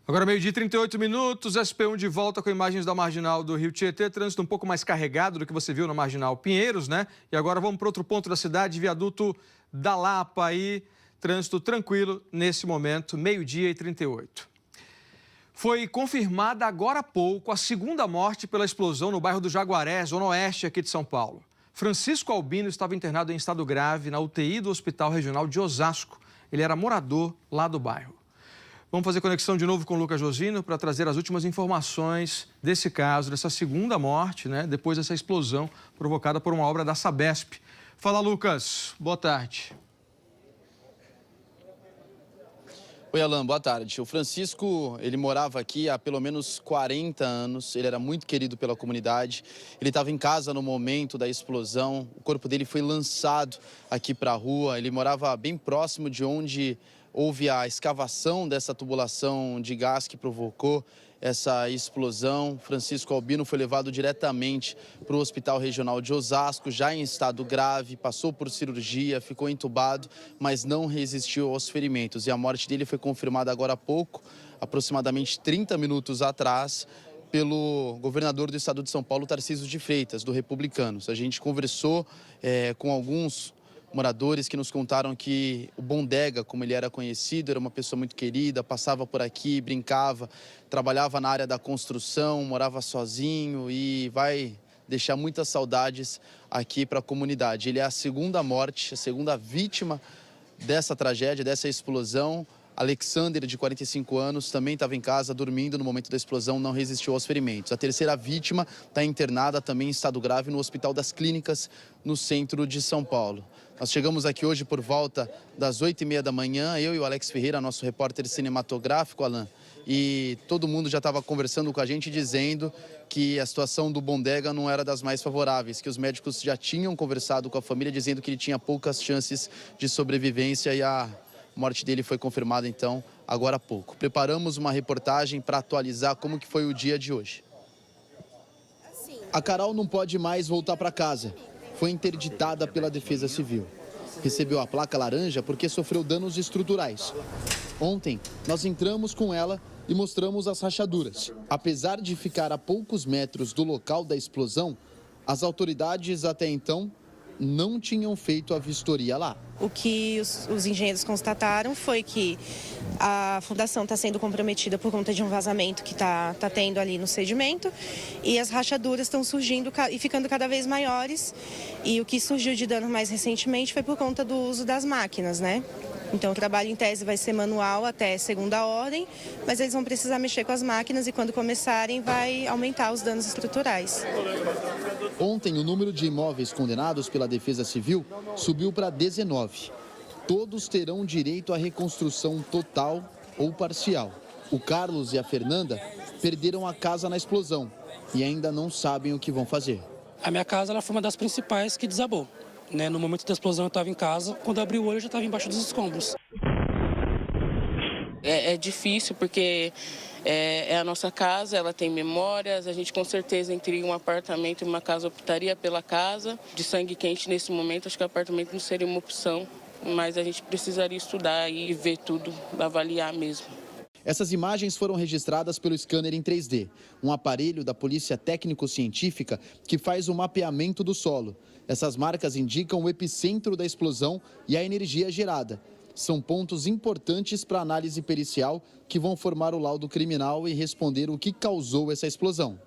Agora, meio-dia e 38 minutos, SP1 de volta com imagens da marginal do Rio Tietê. Trânsito um pouco mais carregado do que você viu na marginal Pinheiros, né? E agora vamos para outro ponto da cidade, viaduto da Lapa aí. Trânsito tranquilo nesse momento, meio-dia e 38. Foi confirmada agora há pouco a segunda morte pela explosão no bairro do Jaguaré, zona oeste aqui de São Paulo. Francisco Albino estava internado em estado grave na UTI do Hospital Regional de Osasco. Ele era morador lá do bairro. Vamos fazer conexão de novo com o Lucas Josino para trazer as últimas informações desse caso, dessa segunda morte, né? Depois dessa explosão provocada por uma obra da Sabesp. Fala, Lucas. Boa tarde. Oi, Alan, boa tarde. O Francisco, ele morava aqui há pelo menos 40 anos, ele era muito querido pela comunidade, ele estava em casa no momento da explosão, o corpo dele foi lançado aqui para a rua, ele morava bem próximo de onde houve a escavação dessa tubulação de gás que provocou essa explosão. Francisco Albino foi levado diretamente para o Hospital Regional de Osasco, já em estado grave, passou por cirurgia, ficou entubado, mas não resistiu aos ferimentos. E a morte dele foi confirmada agora há pouco, aproximadamente 30 minutos atrás, pelo governador do estado de São Paulo, Tarcísio de Freitas, do Republicanos. A gente conversou com alguns moradores que nos contaram que o Bondega, como ele era conhecido, era uma pessoa muito querida, passava por aqui, brincava, trabalhava na área da construção, morava sozinho e vai deixar muitas saudades aqui para a comunidade. Ele é a segunda morte, a segunda vítima dessa tragédia, dessa explosão. Alexander, de 45 anos, também estava em casa dormindo no momento da explosão, não resistiu aos ferimentos. A terceira vítima está internada também em estado grave no Hospital das Clínicas, no centro de São Paulo. Nós chegamos aqui hoje por volta das 8h30 da manhã, eu e o Alex Ferreira, nosso repórter cinematográfico, Alan, e todo mundo já estava conversando com a gente dizendo que a situação do Bondega não era das mais favoráveis, que os médicos já tinham conversado com a família dizendo que ele tinha poucas chances de sobrevivência e a morte dele foi confirmada, então, agora há pouco. Preparamos uma reportagem para atualizar como que foi o dia de hoje. A Carol não pode mais voltar para casa. Foi interditada pela Defesa Civil. Recebeu a placa laranja porque sofreu danos estruturais. Ontem, nós entramos com ela e mostramos as rachaduras. Apesar de ficar a poucos metros do local da explosão, as autoridades até então não tinham feito a vistoria lá. O que os engenheiros constataram foi que a fundação está sendo comprometida por conta de um vazamento que está tendo ali no sedimento e as rachaduras estão surgindo e ficando cada vez maiores. E o que surgiu de dano mais recentemente foi por conta do uso das máquinas, né? Então o trabalho em tese vai ser manual até segunda ordem, mas eles vão precisar mexer com as máquinas e quando começarem vai aumentar os danos estruturais. Ontem o número de imóveis condenados pela Defesa Civil subiu para 19. Todos terão direito à reconstrução total ou parcial. O Carlos e a Fernanda perderam a casa na explosão e ainda não sabem o que vão fazer. A minha casa ela foi uma das principais que desabou. No momento da explosão eu estava em casa, quando eu abri o olho eu já estava embaixo dos escombros. É difícil porque é a nossa casa, ela tem memórias, a gente com certeza entre um apartamento e uma casa optaria pela casa. De sangue quente nesse momento, acho que o apartamento não seria uma opção, mas a gente precisaria estudar e ver tudo, avaliar mesmo. Essas imagens foram registradas pelo scanner em 3D, um aparelho da Polícia Técnico-Científica que faz o mapeamento do solo. Essas marcas indicam o epicentro da explosão e a energia gerada. São pontos importantes para a análise pericial que vão formar o laudo criminal e responder o que causou essa explosão.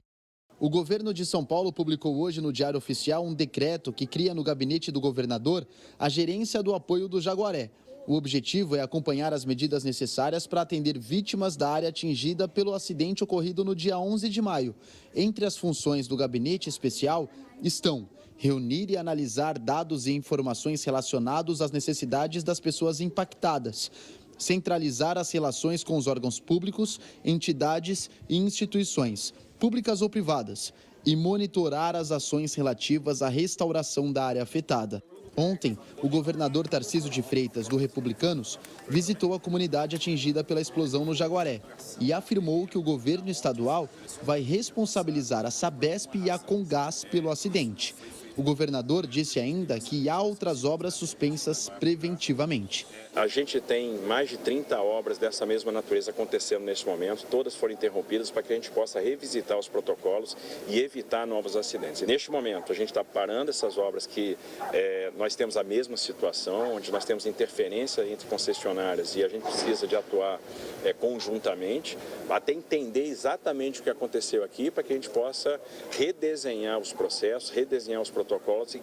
O governo de São Paulo publicou hoje no Diário Oficial um decreto que cria no gabinete do governador a gerência do apoio do Jaguaré. O objetivo é acompanhar as medidas necessárias para atender vítimas da área atingida pelo acidente ocorrido no dia 11 de maio. Entre as funções do gabinete especial estão reunir e analisar dados e informações relacionados às necessidades das pessoas impactadas, centralizar as relações com os órgãos públicos, entidades e instituições, públicas ou privadas, e monitorar as ações relativas à restauração da área afetada. Ontem, o governador Tarcísio de Freitas, do Republicanos, visitou a comunidade atingida pela explosão no Jaguaré e afirmou que o governo estadual vai responsabilizar a Sabesp e a Comgás pelo acidente. O governador disse ainda que há outras obras suspensas preventivamente. A gente tem mais de 30 obras dessa mesma natureza acontecendo neste momento. Todas foram interrompidas para que a gente possa revisitar os protocolos e evitar novos acidentes. E neste momento, a gente está parando essas obras que nós temos a mesma situação, onde nós temos interferência entre concessionárias e a gente precisa de atuar conjuntamente, até entender exatamente o que aconteceu aqui, para que a gente possa redesenhar os processos, redesenhar os protocolos e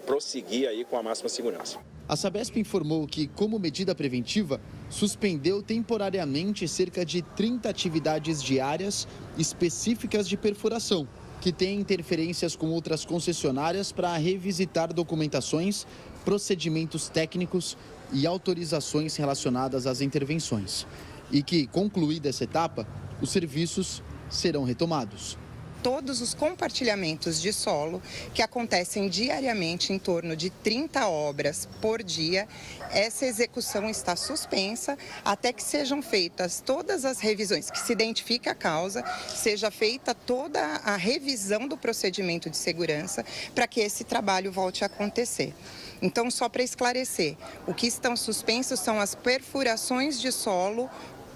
prosseguir aí com a máxima segurança. A Sabesp informou que, como medida preventiva, suspendeu temporariamente cerca de 30 atividades diárias específicas de perfuração, que têm interferências com outras concessionárias para revisitar documentações, procedimentos técnicos e autorizações relacionadas às intervenções. E que, concluída essa etapa, os serviços serão retomados. Todos os compartilhamentos de solo que acontecem diariamente, em torno de 30 obras por dia, essa execução está suspensa até que sejam feitas todas as revisões, que se identifique a causa, seja feita toda a revisão do procedimento de segurança para que esse trabalho volte a acontecer. Então, só para esclarecer, o que estão suspensos são as perfurações de solo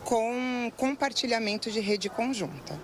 com compartilhamento de rede conjunta.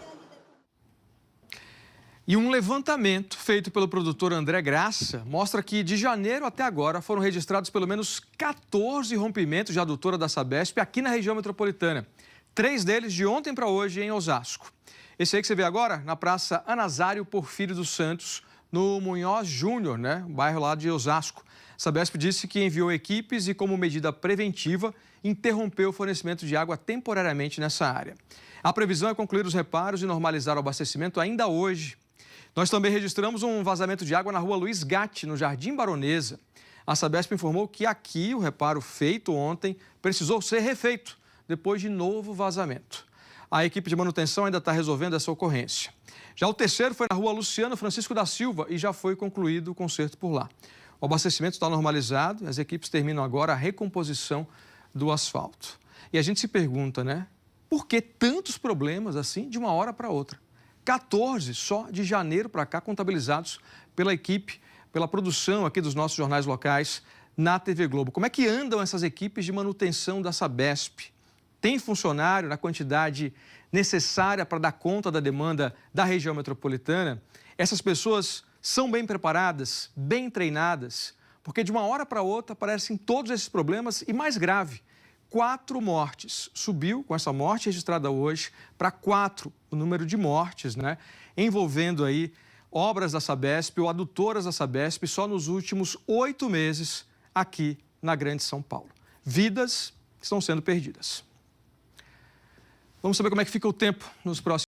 E um levantamento feito pelo produtor André Graça mostra que de janeiro até agora foram registrados pelo menos 14 rompimentos de adutora da Sabesp aqui na região metropolitana. 3 deles de ontem para hoje em Osasco. Esse aí que você vê agora na Praça Anasário Porfírio dos Santos, no Munhoz Júnior, né? Um bairro lá de Osasco. A Sabesp disse que enviou equipes e, como medida preventiva, interrompeu o fornecimento de água temporariamente nessa área. A previsão é concluir os reparos e normalizar o abastecimento ainda hoje. Nós também registramos um vazamento de água na rua Luiz Gatti, no Jardim Baronesa. A Sabesp informou que aqui o reparo feito ontem precisou ser refeito, depois de novo vazamento. A equipe de manutenção ainda está resolvendo essa ocorrência. Já o terceiro foi na rua Luciano Francisco da Silva e já foi concluído o conserto por lá. O abastecimento está normalizado, as equipes terminam agora a recomposição do asfalto. E a gente se pergunta, né? Por que tantos problemas assim de uma hora para outra? 14 só de janeiro para cá contabilizados pela equipe, pela produção aqui dos nossos jornais locais na TV Globo. Como é que andam essas equipes de manutenção da Sabesp? Tem funcionário na quantidade necessária para dar conta da demanda da região metropolitana? Essas pessoas são bem preparadas, bem treinadas? Porque de uma hora para outra aparecem todos esses problemas e mais grave, 4 mortes. Subiu com essa morte registrada hoje para 4 o número de mortes, né? Envolvendo aí obras da Sabesp ou adutoras da Sabesp só nos últimos 8 meses aqui na Grande São Paulo. Vidas que estão sendo perdidas. Vamos saber como é que fica o tempo nos próximos